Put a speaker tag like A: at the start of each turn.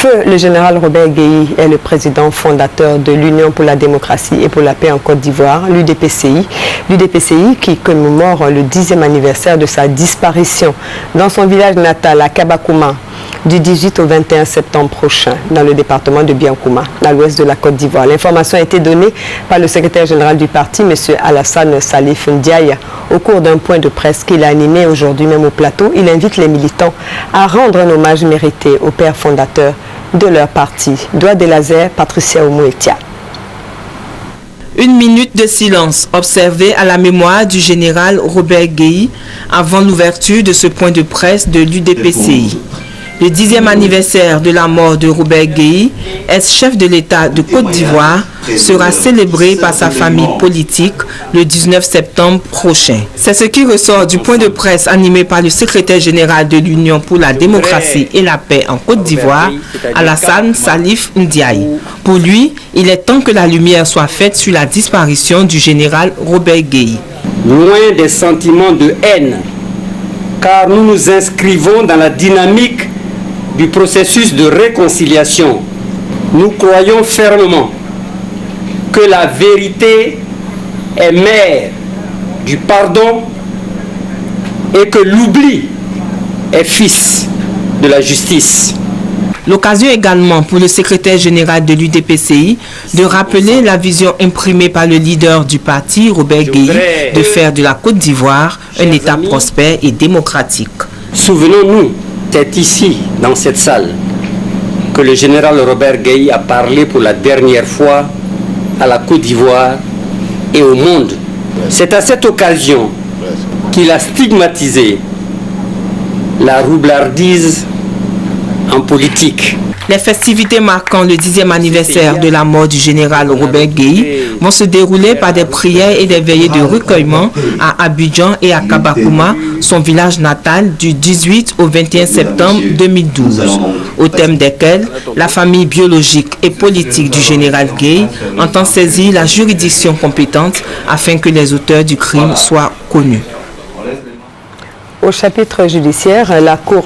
A: Feu, le général Robert Gueye est le président fondateur de l'Union pour la démocratie et pour la paix en Côte d'Ivoire, l'UDPCI. L'UDPCI qui commémore le 10e anniversaire de sa disparition dans son village natal à Kabakouma du 18 au 21 septembre prochain dans le département de Biankouma, à l'ouest de la Côte d'Ivoire. L'information a été donnée par le secrétaire général du parti, M. Alassane Salif Ndiaye, au cours d'un point de presse qu'il a animé aujourd'hui même au plateau. Il invite les militants à rendre un hommage mérité au père fondateur de leur parti. Doigt des lasers, Patricia Oumouetia.
B: Une minute de silence observée à la mémoire du général Robert Gueye avant l'ouverture de ce point de presse de l'UDPCI. Le 10e anniversaire de la mort de Robert Gueye, ex-chef de l'État de Côte d'Ivoire, sera célébré par sa famille politique le 19 septembre prochain. C'est ce qui ressort du point de presse animé par le secrétaire général de l'Union pour la démocratie et la paix en Côte d'Ivoire, Alassane Salif Ndiaye. Pour lui, il est temps que la lumière soit faite sur la disparition du général Robert Gueye.
C: Loin des sentiments de haine, car nous nous inscrivons dans la dynamique du processus de réconciliation. Nous croyons fermement que la vérité est mère du pardon et que l'oubli est fils de la justice.
B: L'occasion également pour le secrétaire général de l'UDPCI de rappeler la vision imprimée par le leader du parti, Robert Gueye, de faire de la Côte d'Ivoire un État prospère et démocratique.
C: Souvenons-nous, c'est ici, dans cette salle, que le général Robert Gueye a parlé pour la dernière fois à la Côte d'Ivoire et au monde. C'est à cette occasion qu'il a stigmatisé la roublardise en politique.
B: Les festivités marquant le 10e anniversaire de la mort du général Robert Gueye vont se dérouler par des prières et des veillées de recueillement à Abidjan et à Kabakouma, son village natal, du 18 au 21 septembre 2012, au thème desquels la famille biologique et politique du général Gueye entend saisir la juridiction compétente afin que les auteurs du crime soient connus.
A: Au chapitre judiciaire, la Cour